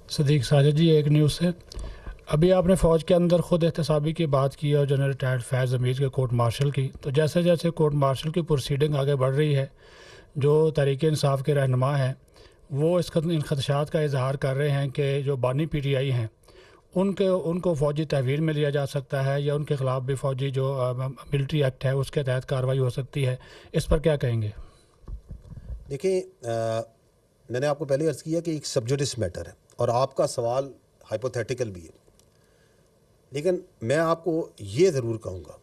सदीक साजिद जी, एक न्यूज़ से अभी आपने फ़ौज के अंदर ख़ुद एहतसाबी की बात की और जनरल रिटायर्ड फैज़ हमीद के कोर्ट मार्शल की। तो जैसे जैसे कोर्ट मार्शल की प्रोसीडिंग आगे बढ़ रही है, जो तहरीक इंसाफ के रहनुमा हैं वो इन खदशात का इजहार कर रहे हैं कि जो बानी PTI हैं उनको फ़ौजी तहवील में लिया जा सकता है या उनके ख़िलाफ़ भी फ़ौजी जो मिलिट्री एक्ट है उसके तहत कार्रवाई हो सकती है। इस पर क्या कहेंगे? देखिए, मैंने आपको पहले अर्ज़ किया कि एक सब्जुडिस मैटर है और आपका सवाल हाइपोथेटिकल भी है, लेकिन मैं आपको ये ज़रूर कहूँगा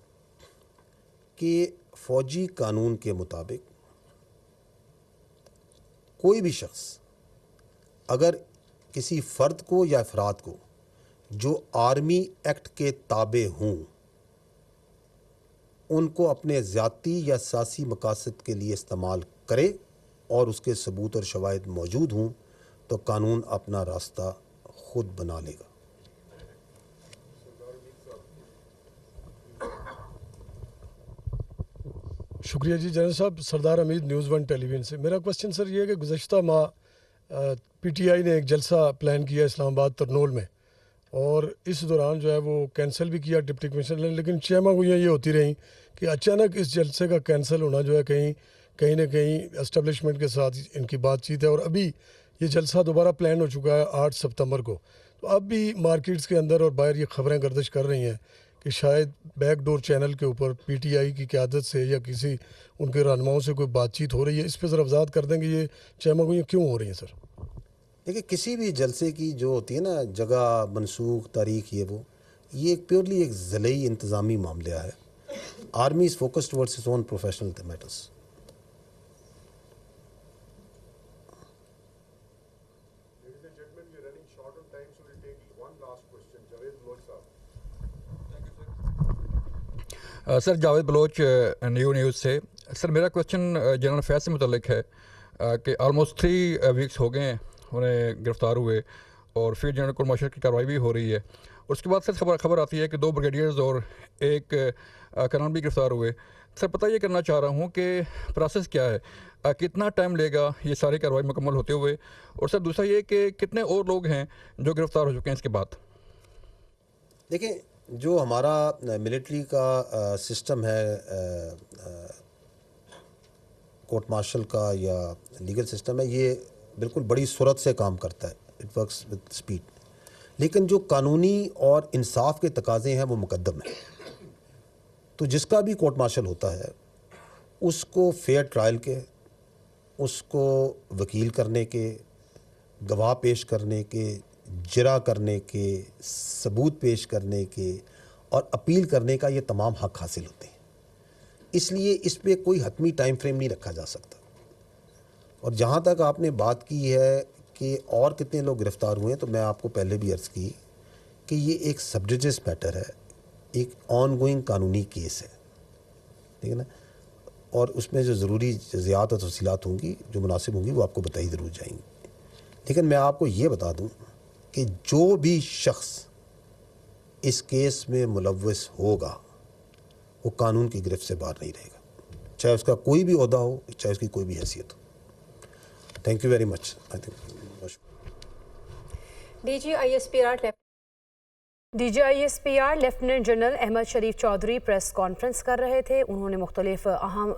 कि फ़ौजी कानून के मुताबिक कोई भी शख्स अगर किसी फ़र्द को या अफराद को जो आर्मी एक्ट के ताबे हों उनको अपने ज़ाती या सियासी मकासद के लिए इस्तेमाल करे और उसके सबूत और शवाहिद मौजूद हों तो कानून अपना रास्ता खुद बना लेगा। शुक्रिया जी। जनरल साहब, सरदार हमीद, न्यूज़ 1 टेलीविज़न से। मेरा क्वेश्चन सर ये है कि गुज़श्ता माह PTI ने एक जलसा प्लान किया इस्लामाबाद तरनोल में और इस दौरान जो है वो कैंसिल भी किया डिप्टी कमिश्नर ने, लेकिन चहमागोइयाँ ये होती रहीं कि अचानक इस जलसे का कैंसिल होना जो है कहीं ना कहीं एस्टेब्लिशमेंट के साथ इनकी बातचीत है और अभी ये जलसा दोबारा प्लान हो चुका है 8 सितंबर को। तो अब भी मार्केट्स के अंदर और बाहर ये खबरें गर्दिश कर रही हैं कि शायद बैकडोर चैनल के ऊपर PTI की क़यादत से या किसी उनके रहनुमाओं से कोई बातचीत हो रही है। इस पर ज़रा वज़ाहत कर देंगे ये चहमागोइयाँ क्यों हो रही हैं सर? देखिए, किसी भी जलसे की जो होती है ना जगह, मनसूख, तारीख, ये एक प्योरली एक ज़िलेई इंतज़ामी मामला है। Army is focused towards its own professional matters. Sir, Javed Baloch, news से। सर, मेरा क्वेश्चन जनरल फैज़ से मुतल्लिक है कि ऑलमोस्ट 3 वीक्स हो गए हैं उन्हें गिरफ़्तार हुए और फिर जनरल कोर्ट मार्शल की कार्रवाई भी हो रही है। उसके बाद सर खबर आती है कि 2 ब्रिगेडियर्स और एक कर्नल भी गिरफ़्तार हुए। सर, पता ये करना चाह रहा हूँ कि प्रोसेस क्या है, कितना टाइम लेगा ये सारी कार्रवाई मुकम्मल होते हुए, और सर दूसरा ये कि कितने और लोग हैं जो गिरफ़्तार हो चुके हैं इसके बाद? देखिए, जो हमारा मिलिट्री का सिस्टम है, कोर्ट मार्शल का या लीगल सिस्टम है, ये बिल्कुल बड़ी सुरत से काम करता है। It works with speed. लेकिन जो कानूनी और इंसाफ के तकाज़े हैं वो मुकद्दम है। तो जिसका भी कोर्ट मार्शल होता है उसको फेयर ट्रायल के, उसको वकील करने के, गवाह पेश करने के, जरा करने के, सबूत पेश करने के और अपील करने का ये तमाम हक हासिल होते हैं। इसलिए इस पे कोई हतमी टाइम फ्रेम नहीं रखा जा सकता। और जहाँ तक आपने बात की है कि और कितने लोग गिरफ़्तार हुए हैं, तो मैं आपको पहले भी अर्ज़ की कि ये एक सब्जुडिस मैटर है, एक ऑनगोइंग कानूनी केस है, ठीक है ना। और उसमें जो ज़रूरी ज़ियात और तफ़सीलात होंगी, जो मुनासिब होंगी, वो आपको बताई ज़रूर जाएंगी। लेकिन मैं आपको ये बता दूँ कि जो भी शख्स इस केस में मुलव्वस होगा वो कानून की गिरफ्त से बाहर नहीं रहेगा, चाहे उसका कोई भी ओहदा हो, चाहे उसकी कोई भी हैसियत हो। Thank you very much. DGISPR lieutenant general Ahmed Sharif Chaudhry press conference कर रहे थे। उन्होंने मुख्तलिफ अहम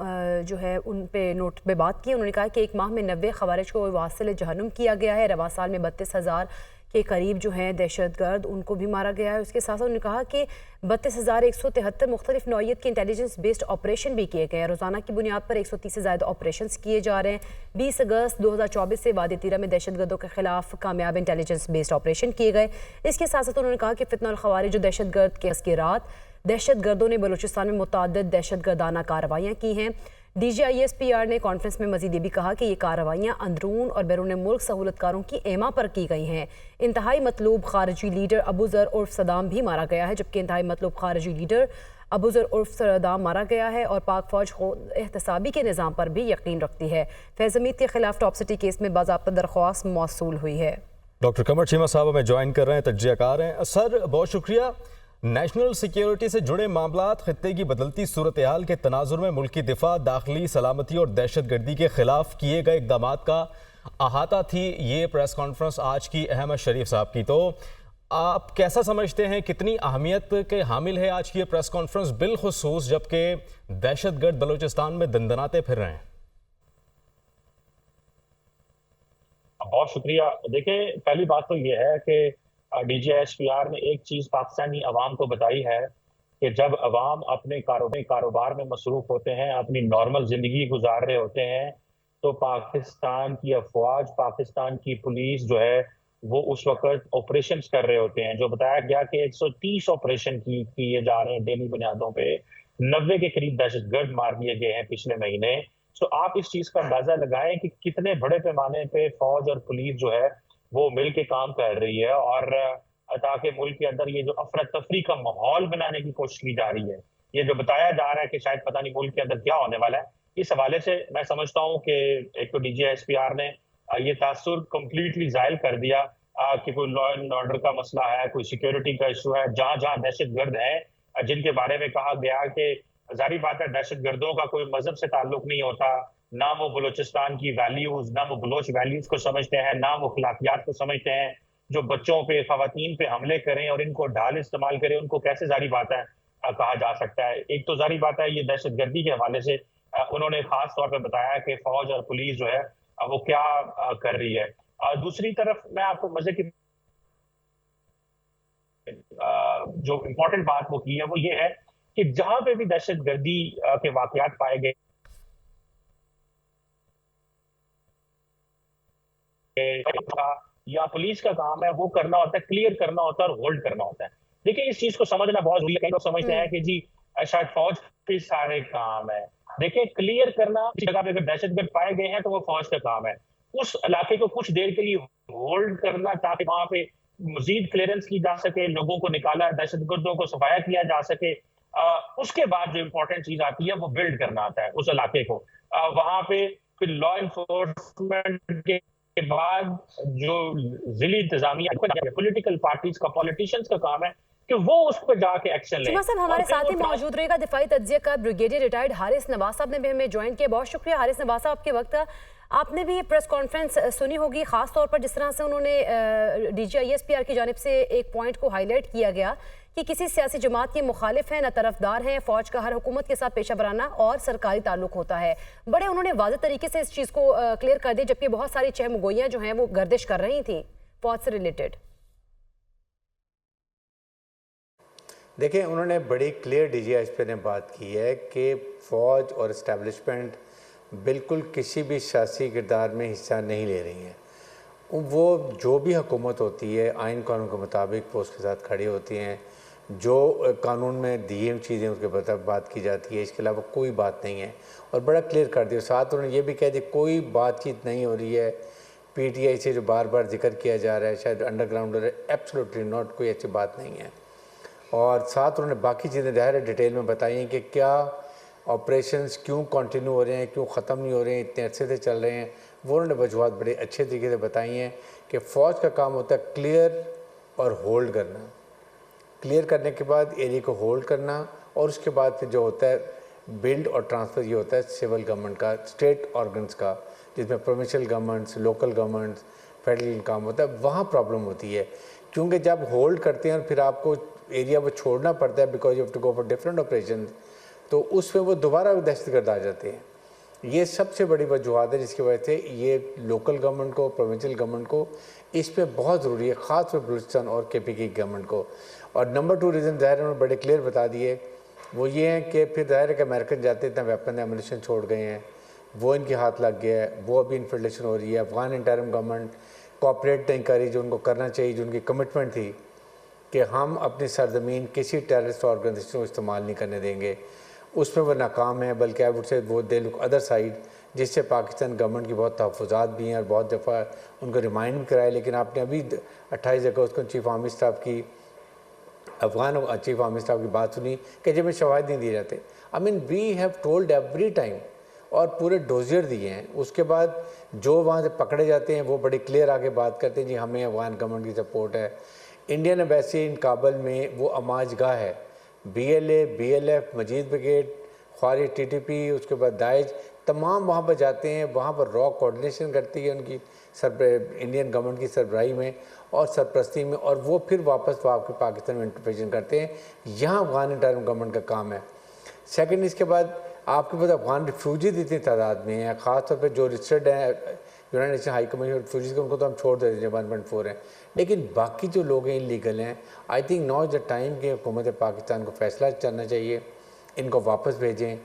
जो है उन पे नोट पे बात की। उन्होंने कहा कि एक माह में 90 खवारिज को वासिल जहन्नुम किया गया है। रवा साल में 32,000 के करीब जो हैं दहशतगर्द, उनको भी मारा गया है। उसके साथ साथ उन्होंने कहा कि 32,173 मुख्तलिफ नौइयत के इंटेलिजेंस बेस्ड ऑपरेशन भी किए गए हैं। रोज़ाना की बुनियाद पर 130 से ज़्यादा ऑपरेशन किए जा रहे हैं। 20 अगस्त 2024 से वादी तीरा में दहशतगर्दों के खिलाफ कामयाब इंटेलिजेंस बेस्ड ऑपरेशन किए गए। इसके साथ साथ उन्होंने कहा कि फितना और खवारिज जो दहशतगर्द के तस्कीरात, दहशतगर्दों ने बलूचिस्तान में मुतअद्दिद दहशतगर्दाना कार्रवाइयाँ की हैं। DGISPR ने कॉन्फ्रेंस में मजीद ये भी कहा कि ये कार्रवाइयाँ अंदरून और बैरून मुल्क सहूलतकारों की एमा पर की गई हैं। इंतहाई मतलूब खारजी लीडर अबू ज़र उर्फ सदाम भी मारा गया है, जबकि इंतहाई मतलूब खारजी लीडर अबू ज़र उर्फ सदाम मारा गया है। और पाक फ़ौज एहतसाबी के निज़ाम पर भी यकीन रखती है। फैज़ हमीद के खिलाफ टॉप सिटी केस में बाज़ाब्ता दरख्वास्त मौसूल हुई है। डॉक्टर कमर चीमा साहब हमें ज्वाइन कर रहे हैं, तज्ज़ियाकार हैं। सर, बहुत शुक्रिया। नेशनल सिक्योरिटी से जुड़े मामलात, खित्ते की बदलती सूरत हाल के तनाजुर में मुल्क की दिफा, दाखिली सलामती और दहशत गर्दी के खिलाफ किए गए इकदाम का अहाता थी ये प्रेस कॉन्फ्रेंस आज की अहमद शरीफ साहब की, तो आप कैसा समझते हैं, कितनी अहमियत के हामिल है आज की ये प्रेस कॉन्फ्रेंस, बिलखुसूस जबकि दहशतगर्द बलूचिस्तान में दंदनाते फिर रहे हैं? बहुत शुक्रिया। देखिए, पहली बात तो ये है कि DGISPR ने एक चीज़ पाकिस्तानी अवाम को बताई है कि जब अवाम अपने कारोबार में मसरूफ़ होते हैं, अपनी नॉर्मल ज़िंदगी गुजार रहे होते हैं, तो पाकिस्तान की अफवाज, पाकिस्तान की पुलिस जो है वो उस वक़्त ऑपरेशंस कर रहे होते हैं। जो बताया गया कि 130 ऑपरेशन किए जा रहे हैं डेली बुनियादों पे, 90 के करीब दहशतगर्द मार दिए गए हैं पिछले महीने। तो आप इस चीज़ का अंदाज़ा लगाएं कि कितने बड़े पैमाने पे फौज और पुलिस जो है वो मिल के काम कर रही है, और ताकि मुल्क के अंदर ये जो अफरा तफरी का माहौल बनाने की कोशिश की जा रही है, ये जो बताया जा रहा है कि शायद पता नहीं मुल्क के अंदर क्या होने वाला है, इस हवाले से मैं समझता हूँ कि एक तो DGISPR ने ये तासुर कंप्लीटली जायल कर दिया कि कोई लॉ एंड ऑर्डर का मसला है, कोई सिक्योरिटी का इशू है, जहां जहां दहशतगर्द है जिनके बारे में कहा गया कि जाहिर बात है दहशतगर्दों का कोई मजहब से ताल्लुक नहीं होता, ना वो बलूचिस्तान की वैल्यूज, ना वो बलोच वैल्यूज को समझते हैं, ना वो अखलाकियात को समझते हैं। जो बच्चों पे, खवातीन पे हमले करें और इनको ढाल इस्तेमाल करें, उनको कैसे जाहिर बात है कहा जा सकता है। एक तो जाहिर बात है ये दहशतगर्दी के हवाले से उन्होंने खास तौर पर बताया कि फौज और पुलिस जो है वो क्या कर रही है। दूसरी तरफ मैं आपको मजे की जो इम्पोर्टेंट बात वो की है वो ये है कि जहां पे भी दहशतगर्दी के वाकयात पाए गए या पुलिस का काम है वो करना होता है, क्लियर करना होता है और होल्ड करना होता है। देखिए, इस चीज को समझना बहुत जरूरी है। कई लोग समझते हैं कि जी शायद फौज के सारे काम है। देखिए, क्लियर करना, किसी जगह पे अगर दहशतगर्द पाए गए हैं तो वो फौज का काम है। उस इलाके को कुछ देर के लिए होल्ड करना ताकि वहां पे मजीद क्लियरेंस की जा सके, लोगों को निकाला, दहशतगर्दों को सफाया किया जा सके। उसके बाद जो इंपॉर्टेंट चीज आती है वो बिल्ड करना आता है उस इलाके को। वहां पे फिर लॉ इन्फोर्समेंट के बाद जो जिली इंतजामिया, पॉलिटिकल पार्टीज का, पॉलिटिशियंस का काम है कि वो उस पर जाके एक्शन लें। साहब हमारे साथ ही मौजूद रहेगा दिफाई तज्जियाकार ब्रिगेडियर रिटायर्ड हारिस नवाज साहब ने भी हमें ज्वाइन किया। बहुत शुक्रिया हारिस नवाज साहब, आपके वक्त का। आपने भी ये प्रेस कॉन्फ्रेंस सुनी होगी, खास तौर पर जिस तरह से उन्होंने DGISPR की जानिब से एक पॉइंट को हाईलाइट किया गया कि किसी सियासी जमात के मुखालिफ हैं, न तरफदार हैं, फौज का हर हुकूमत के साथ पेशा वराना और सरकारी ताल्लुक होता है। बड़े उन्होंने वाज़ेह तरीके से इस चीज़ को क्लियर कर दी, जबकि बहुत सारी चहमगोइयाँ जो हैं वो गर्दिश कर रही थी फौज से रिलेटेड। देखिए, उन्होंने बड़ी क्लियर DGISPR ने बात की है कि फ़ौज और इस्टेब्लिशमेंट बिल्कुल किसी भी सियासी किरदार में हिस्सा नहीं ले रही हैं। वो जो भी हुकूमत होती है आइन कानून के मुताबिक वो उसके साथ खड़ी होती हैं, जो कानून में दी हुई चीज़ें उसके बाद बात की जाती है, इसके अलावा कोई बात नहीं है। और बड़ा क्लियर कर दिया। साथ उन्होंने ये भी कह दिया कोई बातचीत नहीं हो रही है PTI से, जो बार बार जिक्र किया जा रहा है शायद अंडरग्राउंड, एब्सोल्युटली नॉट, कोई ऐसी बात नहीं है। और साथ उन्होंने बाकी चीज़ें ज़ाहिर डिटेल में बताई हैं कि क्या ऑपरेशंस क्यों कंटिन्यू हो रहे हैं, क्यों ख़त्म नहीं हो रहे हैं, इतने अरसे से चल रहे हैं। वो उन्होंने वजूहत बड़े अच्छे तरीके से बताई हैं कि फ़ौज का काम होता है क्लियर और होल्ड करना, क्लियर करने के बाद एरिया को होल्ड करना, और उसके बाद फिर जो होता है बिल्ड और ट्रांसफ़र, ये होता है सिविल गवर्नमेंट का, स्टेट ऑर्गन्स का, जिसमें provincial governments, local governments, federal काम होता है। वहाँ प्रॉब्लम होती है क्योंकि जब होल्ड करते हैं और फिर आपको एरिया वो छोड़ना पड़ता है because you have to go for different operation, तो उसमें वो दोबारा दहशतगर्द आ जाते हैं। ये सबसे बड़ी वजूहत है जिसकी वजह से ये लोकल गवर्नमेंट को, प्रोविंशियल गवर्नमेंट को इस पे बहुत ज़रूरी है, ख़ास तौर पर बलूचिस्तान और KP की गवर्नमेंट को। और नंबर 2 रीज़न ज़ाहिर उन्होंने बड़े क्लियर बता दिए, वो ये हैं कि फिर ज़ाहिर है कि अमेरिकन जाते इतना वेपन एमुनिशन छोड़ गए हैं, वो इनके हाथ लग गया है, वो अभी इन्फिल्ट्रेशन हो रही है। अफगान इंटरिम गवर्नमेंट कोऑपरेट नहीं करी जो उनको करना चाहिए, जो उनकी कमिटमेंट थी कि हम अपनी सरजमीन किसी टेररिस्ट ऑर्गेनाइजेशन को इस्तेमाल नहीं करने देंगे, उसमें वो नाकाम है। बल्कि आई वुड से वो दे लुक अदर साइड, जिससे पाकिस्तान गवर्नमेंट की बहुत तहफ़्फ़ुज़ात भी हैं और बहुत दफ़ा उनको रिमाइंड भी कराए। लेकिन आपने अभी 28 अगस्त को चीफ आर्मी स्टाफ की, अफगान चीफ आर्मी स्टाफ की बात सुनी कि जब शवाहिद नहीं दिए जाते। I mean we have told every time, और पूरे डोजियर दिए हैं। उसके बाद जो वहाँ से पकड़े जाते हैं वो बड़ी क्लियर आके बात करते हैं जी हमें अफगान गवर्नमेंट की सपोर्ट है। इंडियन एम्बेसी इन काबुल में वो अमाजगाह है, BLA, BLF, मजीद ब्रिगेड, ख्वारिज TTP, उसके बाद दाइश, तमाम वहाँ पर जाते हैं, वहाँ पर रॉ कोऑर्डिनेशन करती है उनकी इंडियन गवर्नमेंट की सरबराही में और सरपरस्ती में, और वो फिर वापस पाकिस्तान में इंटरवेंशन करते हैं। यहाँ अफगान इंटरिम गवर्नमेंट का काम है। सेकंड, इसके बाद आपके पास अफगान रिफ्यूजीज इतनी तादाद में हैं, ख़ासतौर पर जो रजिस्टर्ड हैं United nation high commission refugees, उनको तो हम छोड़ देते हैं 1.4 हैं, लेकिन बाकी जो लोग हैं इलीगल हैं। I think now is the time कि हुकूमत पाकिस्तान को फैसला करना चाहिए, इनको वापस भेजें,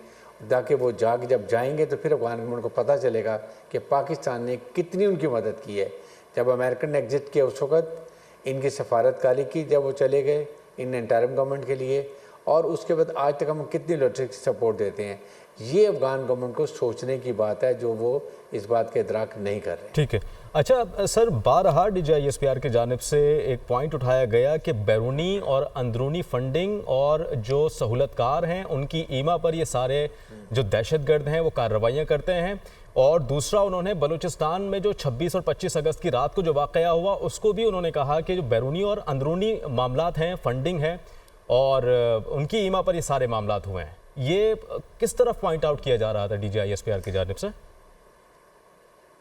ताकि वो जब जाएंगे तो फिर अफगान गवर्नमेंट को पता चलेगा कि पाकिस्तान ने कितनी उनकी मदद की है। जब अमेरिकन ने एग्जिट किया उस वक्त इनकी सफारतकारी की, जब वो चले गए इन इंटरिम गवर्नमेंट के लिए, और उसके बाद आज तक हम कितनी लॉजिस्टिक सपोर्ट देते हैं। ये अफगान गवर्नमेंट को सोचने की बात है, जो वो इस बात के इदराक नहीं कर रहे। ठीक है। अच्छा सर, बारहा DGISPR की जानिब से एक पॉइंट उठाया गया कि बैरूनी और अंदरूनी फंडिंग और जो सहूलतकार हैं उनकी ईमा पर ये सारे जो दहशतगर्द हैं वो कार्रवाइयाँ करते हैं। और दूसरा, उन्होंने बलूचिस्तान में जो 26 और 25 अगस्त की रात को जो वाक़या हुआ उसको भी उन्होंने कहा कि जो बैरूनी और अंदरूनी मामलात हैं, फंडिंग है और उनकी ईमा पर ये सारे मामलात हुए हैं। ये किस तरफ पॉइंट आउट किया जा रहा था DGISPR की जानिब से?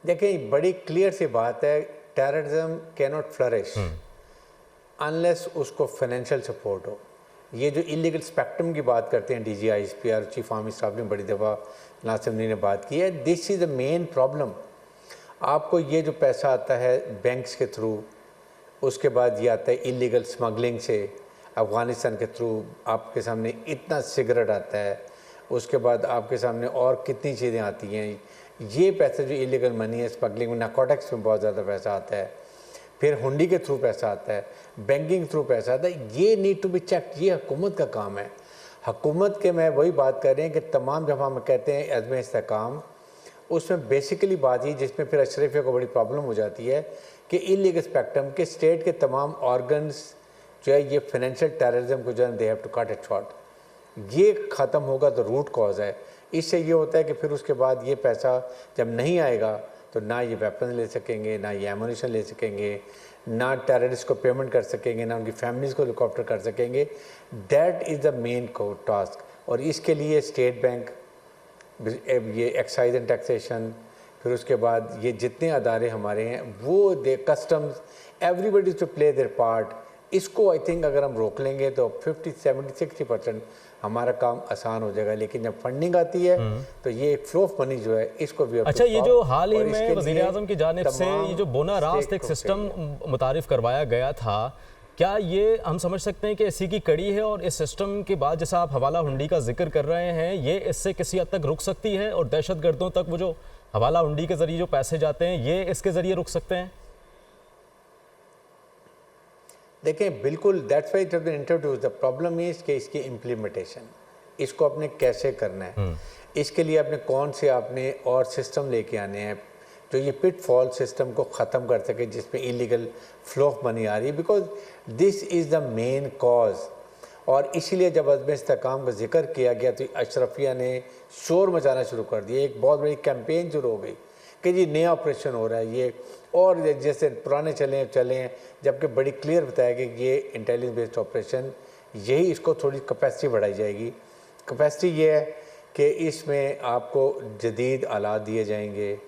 देखिए, बड़ी क्लियर सी बात है, terrorism can not flourish unless उसको फाइनेंशियल सपोर्ट हो। ये जो इलीगल स्पेक्ट्रम की बात करते हैं DGISPR, चीफ आर्मी स्टाफ ने बड़ी दफ़ा नासिमनी ने बात की है, this is the main problem. आपको ये जो पैसा आता है बैंक्स के थ्रू, उसके बाद ये आता है इलीगल स्मगलिंग से, अफ़गानिस्तान के थ्रू आपके सामने इतना सिगरेट आता है, उसके बाद आपके सामने और कितनी चीज़ें आती हैं। ये पैसे जो इलीगल मनी है, स्मगलिंग में, नारकोटिक्स में बहुत ज़्यादा पैसा आता है, फिर हुंडी के थ्रू पैसा आता है, बैंकिंग थ्रू पैसा आता है। ये नीड टू बी चेक, ये हुकूमत का काम है। हुकूमत के मैं वही बात कर रहे हैं कि तमाम, जब हम कहते हैं अज़्म इस्तेहकाम, उसमें बेसिकली बात ही, जिसमें फिर अशरफिया को बड़ी प्रॉब्लम हो जाती है कि इलीगल स्पेक्ट्रम के स्टेट के तमाम ऑर्गन्स जो है ये फाइनेंशियल टेररिज्म को जो है they have to cut it short. ये ख़त्म होगा तो रूट कॉज है। इससे ये होता है कि फिर उसके बाद ये पैसा जब नहीं आएगा तो ना ये वेपन ले सकेंगे, ना ये एमुनिशन ले सकेंगे, ना टेररिस्ट को पेमेंट कर सकेंगे, ना उनकी फैमिलीज़ को लुक आफ्टर कर सकेंगे। That is the main task. और इसके लिए स्टेट बैंक, ये एक्साइज एंड टैक्सेशन, फिर उसके बाद ये जितने अदारे हमारे हैं वो the customs, everybody to play their part. इसको आई थिंक अगर हम रोक लेंगे तो 50, 70, 60% हमारा काम आसान हो जाएगा। लेकिन जब फंडिंग आती है तो ये फ्लो ऑफ मनी जो है इसको भी। अच्छा, ये जो हाल ही में वज़ीर आज़म की जानिब से ये जो बोना रास्त एक सिस्टम मुतारिफ करवाया गया था, क्या ये हम समझ सकते हैं कि इसी की कड़ी है? और इस सिस्टम के बाद जैसा आप हवाला हुंडी का जिक्र कर रहे हैं, ये इससे किसी हद तक रुक सकती है और दहशत गर्दों तक वो जो हवाला हुंडी के ज़रिए जो पैसे जाते हैं ये इसके ज़रिए रुक सकते हैं? देखें, बिल्कुल, that's why it has been introduced. The problem is कि इसकी इम्प्लीमेंटेशन, इसको आपने कैसे करना है, इसके लिए आपने कौन से आपने और सिस्टम लेके आने हैं जो ये पिटफॉल सिस्टम को ख़त्म कर सके जिसमें इलीगल फ्लो ऑफ मनी आ रही है। Because this is the main cause. और इसीलिए जब अज़्म इस्तेहकाम का जिक्र किया गया तो अशरफिया ने शोर मचाना शुरू कर दिया, एक बहुत बड़ी कैंपेन शुरू हो गई कि जी नया ऑपरेशन हो रहा है ये, और जैसे पुराने चले हैं, जबकि बड़ी क्लियर बताया कि ये इंटेलिजेंस बेस्ड ऑपरेशन, यही इसको थोड़ी कैपेसिटी बढ़ाई जाएगी। कैपेसिटी ये है कि इसमें आपको जदीद आलात दिए जाएंगे,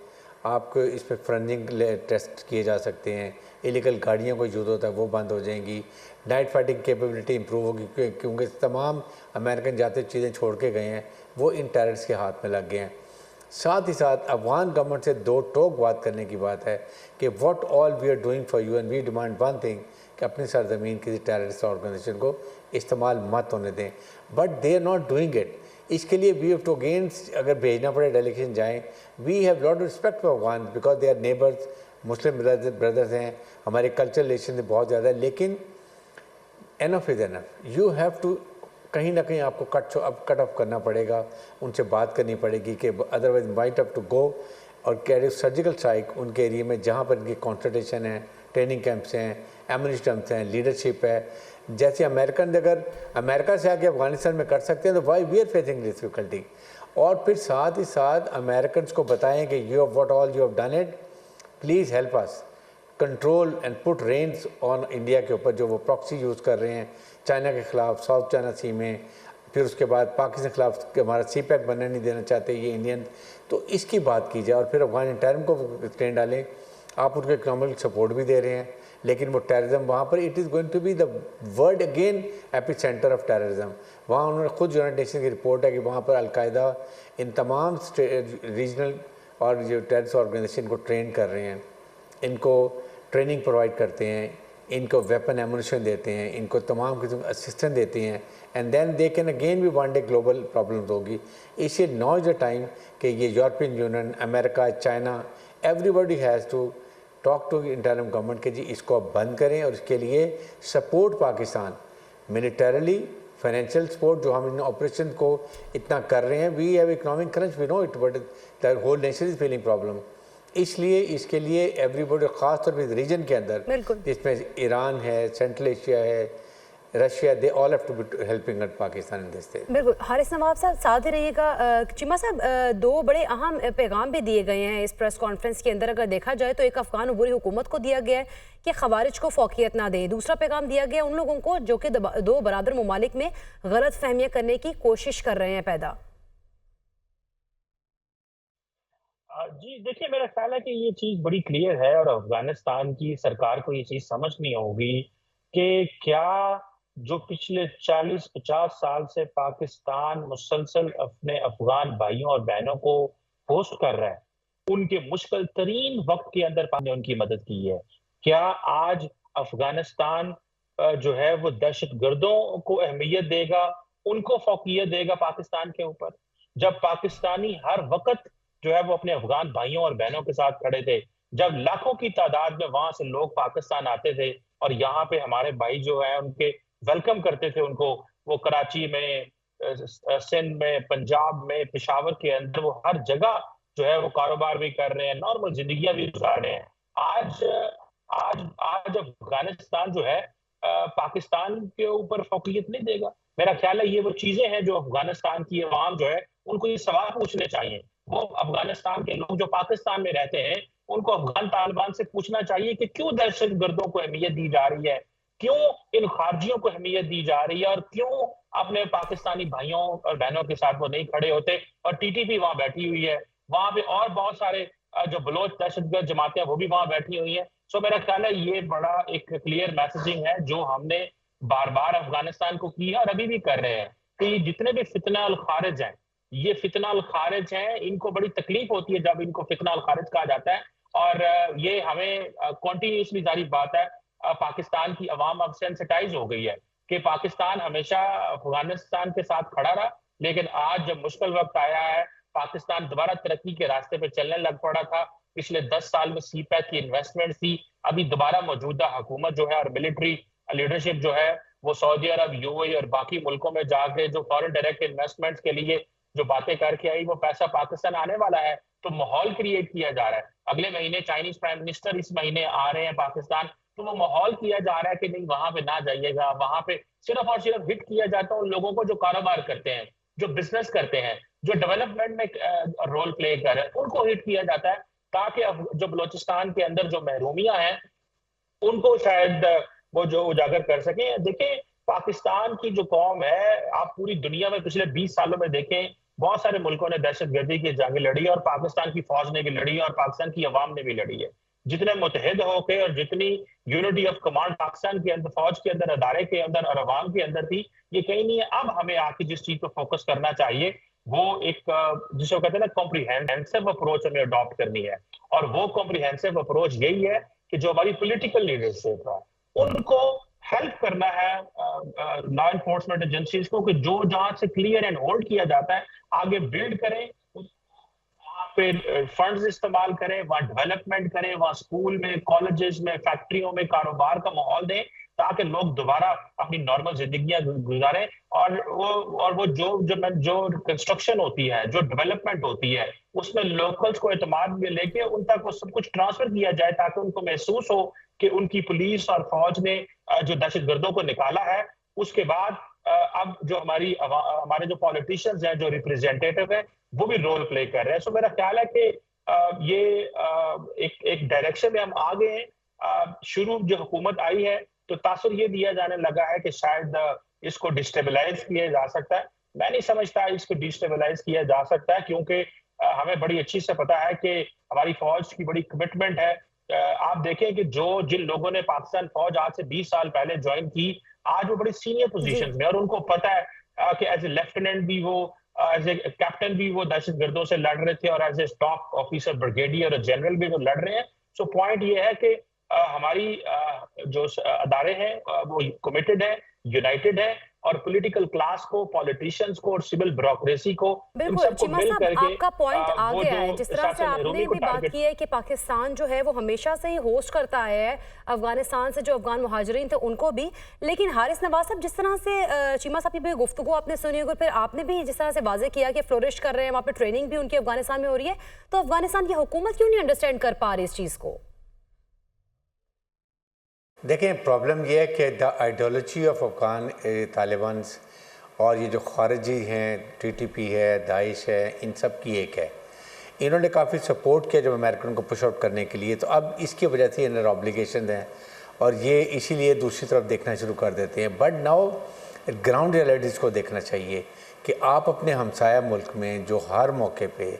आपको इस पर फॉरेंसिक टेस्ट किए जा सकते हैं, इलीगल गाड़ियों को यूज़ होता है वो बंद हो जाएंगी, नाइट फाइटिंग कैपेबिलिटी इंप्रूव होगी, क्योंकि तमाम अमेरिकन जाते चीज़ें छोड़ के गए हैं वो इन टेररिस्ट के हाथ में लग गए हैं। साथ ही साथ अफगान गवर्नमेंट से दो टोक बात करने की बात है कि what all we are doing for you and we demand one thing, कि अपनी सरजमीन किसी टेररिस्ट ऑर्गेनाइजेशन को इस्तेमाल मत होने दें, but they are not doing it. इसके लिए वी हैव टू अगेंस्ट, अगर भेजना पड़े डेलीगेशन जाएँ, we have lot respect for Afghan because they are neighbours, Muslim brothers हैं, हमारे कल्चरल रिलेशन बहुत ज़्यादा है, लेकिन enough is enough. You have to कहीं ना कहीं आपको कट ऑफ करना पड़ेगा, उनसे बात करनी पड़ेगी कि otherwise might have to go और कैरी सर्जिकल स्ट्राइक उनके एरिया में जहाँ पर इनकी कॉन्संट्रेशन है, ट्रेनिंग कैंप्स हैं, एम्यूनिशन कैंप्स हैं, लीडरशिप है। जैसे अमेरिकन अगर अमेरिका से आके अफगानिस्तान में कर सकते हैं तो why we are facing difficulty. और फिर साथ ही साथ अमेरिकन को बताएं कि you have what all you have done it, please help us control and put reins on India के ऊपर जो वो प्रॉक्सी यूज़ कर रहे हैं चाइना के ख़िलाफ़, साउथ चाइना सी में, फिर उसके बाद पाकिस्तान के खिलाफ हमारा CPEC बनने नहीं देना चाहते ये इंडियन, तो इसकी बात की जाए। और फिर अफगान टेररिज्म को ट्रेन डालें, आप उनको इकोनॉमिक सपोर्ट भी दे रहे हैं, लेकिन वो टेररिज्म वहाँ पर it is going to be the world again epicentre of terrorism. वहाँ उन्होंने खुद यूनाइटेड नेशन की रिपोर्ट है कि वहाँ पर अलकायदा इन तमाम रीजनल और जो टेररिस्ट ऑर्गेनाइजेशन को ट्रेन कर रहे हैं, इनको ट्रेनिंग प्रोवाइड करते हैं, इनको वेपन एमुनिशन देते हैं, इनको तमाम किस्म असिस्टेंस देते हैं, and then they can again भी वन डे ग्लोबल प्रॉब्लम्स होगी। इसलिए नाउ इज़ द टाइम कि ये European Union, America, China, everybody has to talk to internal government के जी इसको अब बंद करें, और इसके लिए support Pakistan militarily, financial support, जो हम इन ऑपरेशन को इतना कर रहे हैं। We have economic crunch, we know it, but the whole nation is feeling problem. इसलिए इसके लिए एवरीबॉडी, खास तौर पर रीजन के अंदर जिसमें ईरान है, सेंट्रल एशिया है, Russia, they all have to be helping Pakistan in this. बिल्कुल। हारिस नवाब साहब साथ ही रहिएगा। चिमा साहब, दो बड़े अहम पैगाम भी दिए गए हैं इस प्रेस कॉन्फ्रेंस के अंदर। अगर देखा जाए तो एक अफगान अबूरी हुकूमत को दिया गया है कि खवारिज को फौकियत ना दें, दूसरा पैगाम दिया गया उन लोगों को जो कि दो बरादर ममालिक में गलत फहमियाँ करने की कोशिश कर रहे हैं पैदा। जी देखिए, मेरा ख्याल है कि ये चीज़ बड़ी क्लियर है और अफगानिस्तान की सरकार को ये चीज़ समझनी होगी कि क्या जो पिछले 40-50 साल से पाकिस्तान मुसलसल अपने अफगान भाइयों और बहनों को होस्ट कर रहा है, उनके मुश्किल तरीन वक्त के अंदर पाकिस्तान ने उनकी मदद की है। क्या आज अफगानिस्तान जो है वो दहशतगर्दों को अहमियत देगा, उनको फौकियत देगा पाकिस्तान के ऊपर, जब पाकिस्तानी हर वक्त जो है वो अपने अफगान भाइयों और बहनों के साथ खड़े थे, जब लाखों की तादाद में वहां से लोग पाकिस्तान आते थे और यहाँ पे हमारे भाई जो है उनके वेलकम करते थे उनको, वो कराची में, सिंध में, पंजाब में, पेशावर के अंदर, वो हर जगह जो है वो कारोबार भी कर रहे हैं, नॉर्मल जिंदगियां भी गुजार रहे हैं। आज आज आज अफगानिस्तान जो है पाकिस्तान के ऊपर फौकियत नहीं देगा। मेरा ख्याल है ये वो चीजें हैं जो अफगानिस्तान की अवाम जो है उनको ये सवाल पूछने चाहिए। वो अफगानिस्तान के लोग जो पाकिस्तान में रहते हैं उनको अफगान तालिबान से पूछना चाहिए कि क्यों दहशतगर्दों को अहमियत दी जा रही है, क्यों इन खारजियों को अहमियत दी जा रही है, और क्यों अपने पाकिस्तानी भाइयों और बहनों के साथ वो नहीं खड़े होते। और TTP वहां बैठी हुई है, वहां पे और बहुत सारे जो बलोच दहशतगर्द जमातें वो भी वहां बैठी हुई हैं। सो मेरा ख्याल है ये बड़ा एक क्लियर मैसेजिंग है जो हमने बार बार अफगानिस्तान को की है और अभी भी कर रहे हैं कि जितने भी फितना अल खारिज हैं, ये फितना अल खारिज हैं, इनको बड़ी तकलीफ होती है जब इनको फितना अल खारिज कहा जाता है। और ये हमें कॉन्टिन्यूसली जारी बात है, पाकिस्तान की अवाम अब सेंसिटाइज हो गई है कि पाकिस्तान हमेशा अफगानिस्तान के साथ खड़ा रहा, लेकिन आज जब मुश्किल वक्त आया है, पाकिस्तान दोबारा तरक्की के रास्ते पे चलने लग पड़ा था। पिछले 10 साल में CPEC की इन्वेस्टमेंट थी, अभी दोबारा मौजूदा हुकूमत जो है और मिलिट्री लीडरशिप जो है वो सऊदी अरब, UAE और बाकी मुल्कों में जाके जो फॉरेन डायरेक्ट इन्वेस्टमेंट के लिए जो बातें करके आई, वो पैसा पाकिस्तान आने वाला है। तो माहौल क्रिएट किया जा रहा है। अगले महीने चाइनीज प्राइम मिनिस्टर इस महीने आ रहे हैं पाकिस्तान, तो वो माहौल किया जा रहा है कि नहीं वहां पे ना जाइएगा, वहां पे सिर्फ और सिर्फ हिट किया जाता है उन लोगों को जो कारोबार करते हैं, जो बिजनेस करते हैं, जो डेवलपमेंट में रोल प्ले कर रहे हैं, उनको हिट किया जाता है ताकि जो बलोचिस्तान के अंदर जो महरूमियां हैं उनको शायद वो जो उजागर कर सकें। देखें, पाकिस्तान की जो कौम है, आप पूरी दुनिया में पिछले 20 सालों में देखें, बहुत सारे मुल्कों ने दहशतगर्दी की जंग लड़ी और पाकिस्तान की फौज ने भी लड़ी है और पाकिस्तान की अवाम ने भी लड़ी है। जितने मुतहद होकर और जितनी यूनिटी ऑफ कमांड पाकिस्तान के अंदर, फौज के अंदर, अदारे के अंदर और अवाम के अंदर थी, ये कहीं नहीं है। अब हमें आके जिस चीज पर फोकस करना चाहिए वो एक जिसको कहते हैं ना कॉम्प्रिहेंसिव अप्रोच हमें अडॉप्ट करनी है। और वो कॉम्प्रिहेंसिव अप्रोच यही है कि जो हमारी पॉलिटिकल लीडरशिप है उनको हेल्प करना है लॉ एनफोर्समेंट एजेंसीज को कि जो जहां से क्लियर एंड होल्ड किया जाता है आगे बिल्ड करें, वहां पे फंड्स इस्तेमाल करें, वहां डेवलपमेंट करें, वहां स्कूल में, कॉलेजेस में, फैक्ट्रियों में कारोबार का माहौल दें ताकि लोग दोबारा अपनी नॉर्मल जिंदगियां गुजारें। और वो जो कंस्ट्रक्शन होती है, जो डेवलपमेंट होती है, उसमें लोकल्स को एतमाद में लेके उन तक वो सब कुछ ट्रांसफर किया जाए ताकि उनको महसूस हो कि उनकी पुलिस और फौज ने जो दहशतगर्दों को निकाला है। उसके बाद अब जो हमारे जो पॉलिटिशियंस हैं, जो रिप्रेजेंटेटिव है, वो भी रोल प्ले कर रहे हैं। सो मेरा ख्याल है कि ये एक डायरेक्शन में हम आ गए हैं। शुरू जो हुकूमत आई है तो तासुर ये दिया जाने लगा है कि शायद इसको डिस्टेबलाइज किया जा सकता है, मैं नहीं समझता इसको डिस्टेबलाइज किया जा सकता है, क्योंकि हमें बड़ी अच्छी से पता है कि हमारी फौज की बड़ी कमिटमेंट है। आप देखें कि जिन लोगों ने पाकिस्तान फौज आज से 20 साल पहले ज्वाइन की, आज वो बड़ी सीनियर पोजीशंस में, और उनको पता है कि एज ए लेफ्टिनेंट भी वो, एज ए कैप्टन भी वो दहशतगर्दों से लड़ रहे थे, और as a top officer brigadier और जनरल भी वो लड़ रहे हैं। सो पॉइंट ये है कि हमारी जो अदारे हैं वो कमिटेड है, यूनाइटेड है, और पॉलिटिकल क्लास को, पॉलिटिशियंस को और सिविल ब्यूरोक्रेसी को, इन बिल्कुल सबको चीमा मिल साहब, करके आपका पॉइंट आ वो गया जो है। जिस तरह से आपने महरूमी को भी बात टारगेट की है कि पाकिस्तान जो है वो हमेशा से ही होस्ट करता है अफगानिस्तान से जो अफगान मुहाजिरीन थे उनको भी, लेकिन हारिस नवाज साहब, जिस तरह से चीमा साहब की भी गुफ्तगू आपने सुनी होगी, फिर आपने भी जिस तरह से वाजे किया कि फ्लोरिश कर रहे हैं, वहाँ पे ट्रेनिंग भी उनकी अफगानिस्तान में हो रही है, तो अफगानिस्तान की हुकूमत क्यों नहीं अंडरस्टैंड कर पा रही इस चीज़ को? देखें, प्रॉब्लम यह है कि the ideology of Afghan Taliban और ये जो खारजी हैं, टीटीपी है, दाइश है, इन सब की एक है। इन्होंने काफ़ी सपोर्ट किया जब अमेरिकन को पुश आउट करने के लिए, तो अब इसकी वजह से इन्हें ऑब्लिगेशन हैं और ये इसीलिए दूसरी तरफ देखना शुरू कर देते हैं। बट नाउ ग्राउंड रियलिटीज़ को देखना चाहिए कि आप अपने हमसाया मुल्क में जो हर मौके पे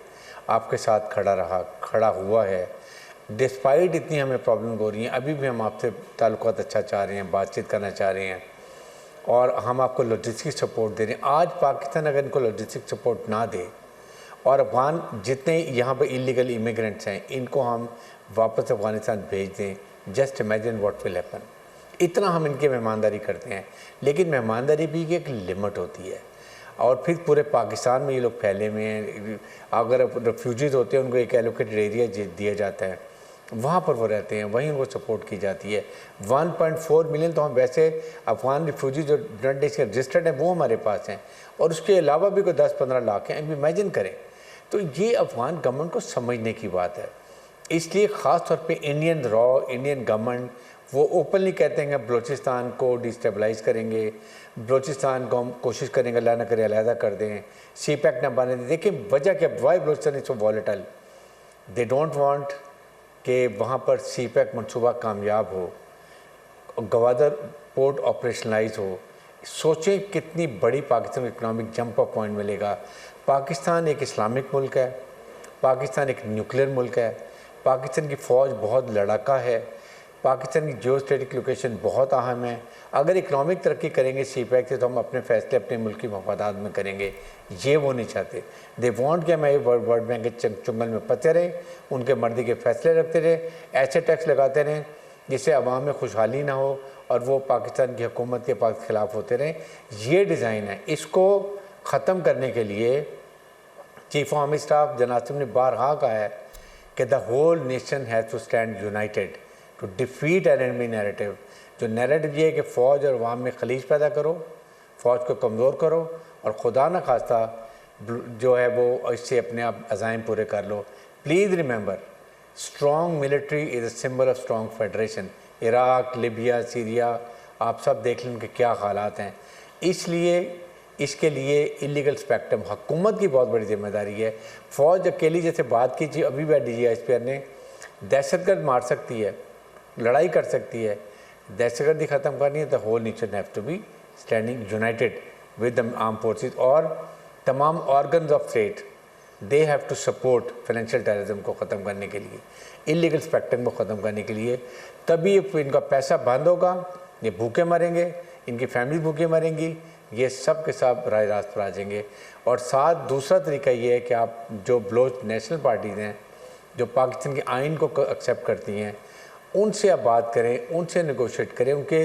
आपके साथ खड़ा हुआ है, डिस्पाइट इतनी हमें प्रॉब्लम हो रही हैं, अभी भी हम आपसे ताल्लुकात अच्छा चाह रहे हैं, बातचीत करना चाह रहे हैं और हम आपको लॉजिस्टिक सपोर्ट दे रहे हैं। आज पाकिस्तान अगर इनको लॉजिस्टिक सपोर्ट ना दे और अफगान जितने यहाँ पर इलीगल इमिग्रेंट्स हैं इनको हम वापस अफगानिस्तान भेज दें, just imagine what will happen. इतना हम इनकी मेहमानदारी करते हैं, लेकिन मेहमानदारी भी की एक लिमिट होती है। और फिर पूरे पाकिस्तान में ये लोग फैले हुए हैं। अगर रेफ्यूजीज़ होते हैं उनको एक एलोकेटेड एरिया दिया जाता है, वहाँ पर वो रहते हैं, वहीं उनको सपोर्ट की जाती है। 1.4 मिलियन तो हम वैसे अफगान रिफ्यूजी जो यूनाइटेड नेशंस के रजिस्टर्ड हैं वो हमारे पास हैं, और उसके अलावा भी कोई 10-15 लाख हैं। इमेजिन करें, तो ये अफगान गवर्नमेंट को समझने की बात है। इसलिए ख़ास तौर पे इंडियन गवर्नमेंट वो ओपनली कहते हैं बलूचिस्तान को डिस्टेबलाइज करेंगे, बलूचिस्तान को हम कोशिश करेंगे अल्लाह न करे अलहदा कर दें, CPEC ना बने दें। देखिए वजह क्या, why Balochistan is so volatile, they don't want कि वहाँ पर CPEC मनसूबा कामयाब हो, गवादर पोर्ट ऑपरेशनलाइज हो। सोचें कितनी बड़ी पाकिस्तान को इकनॉमिक जंप ऑफ पॉइंट मिलेगा। पाकिस्तान एक इस्लामिक मुल्क है, पाकिस्तान एक न्यूक्लियर मुल्क है, पाकिस्तान की फ़ौज बहुत लड़ाका है, पाकिस्तान की जियोस्ट्रेटिक लोकेशन बहुत अहम है। अगर इकनॉमिक तरक्की करेंगे CPEC से तो हम अपने फ़ैसले अपने मुल्क की मफादात में करेंगे, ये वो नहीं चाहते। दे वांट कि हमारे वर्ल्ड बैंक के चुंगल में पते रहें, उनके मर्जी के फ़ैसले रखते रहें, ऐसे टैक्स लगाते रहें जिससे अवाम में खुशहाली ना हो और वो पाकिस्तान की हुकूमत के पास खिलाफ होते रहें। ये डिज़ाइन है। इसको ख़त्म करने के लिए चीफ ऑफ आर्मी स्टाफ जनाब ने बारहा कहा है कि the whole nation has to stand united to defeat an enemy narrative. जो नैरेटिव ये है कि फ़ौज और अवाम में खलीज पैदा करो, फ़ौज को कमज़ोर करो और खुदा न खास्ता जो है वो इससे अपने आप अज़ाइम पूरे कर लो। Please remember, strong military is a symbol of strong federation. Iraq, Libya, Syria, आप सब देख लें कि क्या हालात हैं। इसलिए इसके लिए इलीगल स्पेक्ट्रम हुकूमत की बहुत बड़ी जिम्मेदारी है। फ़ौज अकेली जैसे बात की थी अभी भी DGISPR ने, दहशतगर्द मार सकती है, लड़ाई कर सकती है, दहशतगर्दी ख़त्म करनी है तो whole nation have to be standing united with the arm forces. और तमाम organs of state they have to support financial terrorism को ख़त्म करने के लिए, इलीगल स्पेक्ट्रम को ख़त्म करने के लिए। तभी इनका पैसा बंद होगा, ये भूखे मरेंगे, इनकी फैमिली भूखे मरेंगी, ये सब के सब राय रास्त पर आ जाएंगे। और साथ दूसरा तरीका ये है कि आप जो बलोच नेशनल पार्टीज़ हैं जो पाकिस्तान के आइन को एक्सेप्ट करती हैं, उनसे आप बात करें, उनसे नेगोशिएट करें, उनके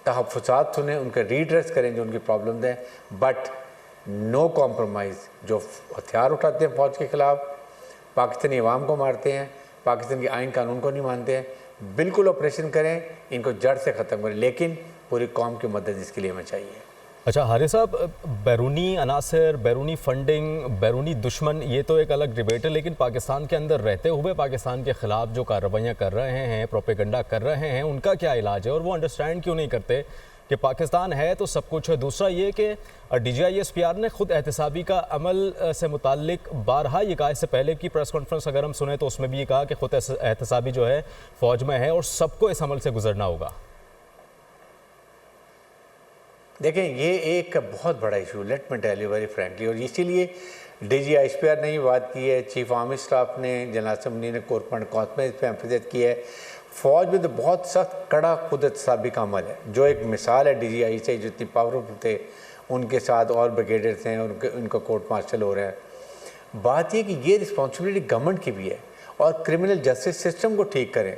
तहफ़्फ़ुज़ात सुनें, उनके रीड्रेस करें जो उनकी प्रॉब्लम्स हैं, बट नो कॉम्प्रोमाइज़। जो हथियार उठाते हैं फ़ौज के ख़िलाफ़, पाकिस्तानी अवाम को मारते हैं, पाकिस्तान के आइन कानून को नहीं मानते हैं, बिल्कुल ऑपरेशन करें, इनको जड़ से ख़त्म करें, लेकिन पूरी कौम की मदद इसके लिए हमें चाहिए। अच्छा हारिस साहब, बैरूनी अनासर, बैरूनी फंडिंग, बैरूनी दुश्मन, ये तो एक अलग डिबेट है, लेकिन पाकिस्तान के अंदर रहते हुए पाकिस्तान के ख़िलाफ़ जो कार्रवाइयाँ कर रहे हैं, प्रोपेगेंडा कर रहे हैं, उनका क्या इलाज है? और वो अंडरस्टैंड क्यों नहीं करते कि पाकिस्तान है तो सब कुछ है? दूसरा ये कि DGISPR ने ख़ुद एहतसाबी का अमल से मुताल्लिक बारहा ये कहा, इससे पहले की प्रेस कॉन्फ्रेंस अगर हम सुने तो उसमें भी ये कहा कि ख़ुद एहतसाबी जो है फ़ौज में है और सबको इस अमल से गुजरना होगा। देखें, ये एक बहुत बड़ा issue, let me tell you very frankly, और इसीलिए DGISPR ने ये बात की है, चीफ आर्मी स्टाफ ने, जनरल असम्बली ने कोरपंड कौंस में इस पर एम्फेसाइज किया है। फ़ौज में तो बहुत सख्त कड़ा खुद एहतसाबी का अमल है, जो एक मिसाल है DGI से, जो इतनी पावरफुल थे, उनके साथ और ब्रिगेडियर्स हैं, उनका कोर्ट मार्शल हो रहा है। बात ये कि ये रिस्पॉन्सिबिलिटी गवर्नमेंट की भी है, और क्रिमिनल जस्टिस सिस्टम को ठीक करें,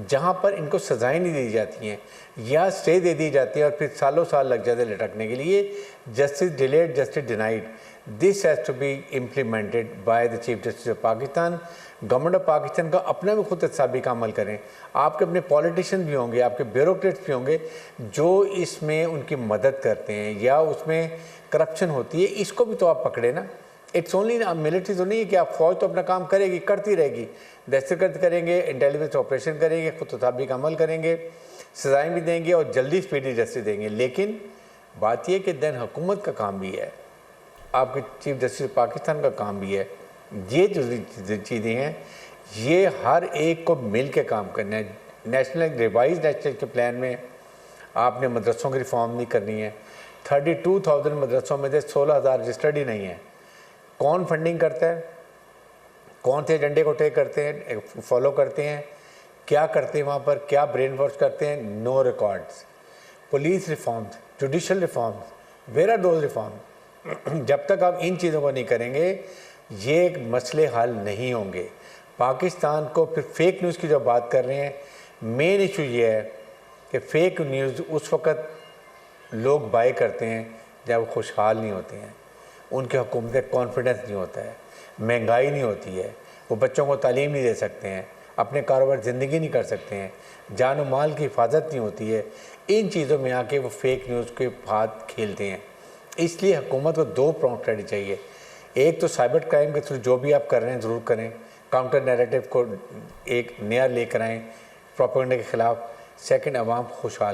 जहाँ पर इनको सजाएं नहीं दी जाती हैं या स्टे दे दी जाती है और फिर सालों साल लग जाते लटकने के लिए। Justice delayed, justice denied, this has to be implemented by the chief justice of Pakistan. Government of Pakistan का अपना भी खुद एहतसाबी का अमल करें। आपके अपने पॉलिटिशियन भी होंगे, आपके ब्यूरोक्रेट्स भी होंगे जो इसमें उनकी मदद करते हैं या उसमें करप्शन होती है, इसको भी तो आप पकड़े ना। इट्स ओनली मिलिट्री तो नहीं है कि आप फौज तो अपना काम करेगी, करती रहेगी, दहशतगर्द करेंगे, इंटेलिजेंस ऑपरेशन करेंगे, खुद एहतसाबी का अमल करेंगे, सजाएं भी देंगे और जल्दी स्पीडी जस्टिस देंगे। लेकिन बात यह कि देन हुकूमत का काम भी है, आपके चीफ जस्टिस पाकिस्तान का काम भी है, ये जो चीज़ें हैं ये हर एक को मिल के काम करना है। नेशनल रिवाइज नेशनल के प्लान में आपने मदरसों की रिफॉर्म नहीं करनी है। 32,000 मदरसों में से 16,000 रजिस्टर्ड ही नहीं है। कौन फंडिंग करता है, कौन से एजेंडे को टेक करते हैं, फॉलो करते हैं, क्या करते हैं वहाँ पर, क्या ब्रेन वॉश करते हैं, no records. Police reforms, judicial reforms, where are those reform? जब तक आप इन चीज़ों को नहीं करेंगे ये मसले हल नहीं होंगे। पाकिस्तान को फिर फेक न्यूज़ की जो बात कर रहे हैं, मेन इशू ये है कि फेक न्यूज़ उस वक़्त लोग बाय करते हैं जब वो खुशहाल नहीं होते हैं, उनके हुकूमत कॉन्फिडेंस नहीं होता है, महंगाई नहीं होती है, वो बच्चों को तालीम नहीं दे सकते हैं, अपने कारोबार ज़िंदगी नहीं कर सकते हैं, जान और माल की हिफाजत नहीं होती है। इन चीज़ों में आके वो फेक न्यूज़ के हाथ खेलते हैं। इसलिए हुकूमत को दो प्रॉन्ग स्ट्रेटजी चाहिए। एक तो साइबर क्राइम के थ्रू जो भी आप कर रहे हैं ज़रूर करें, काउंटर नैरेटिव को एक नया लेकर आएँ प्रोपेगेंडा के ख़िलाफ़। सेकंड, आवाम खुशहाल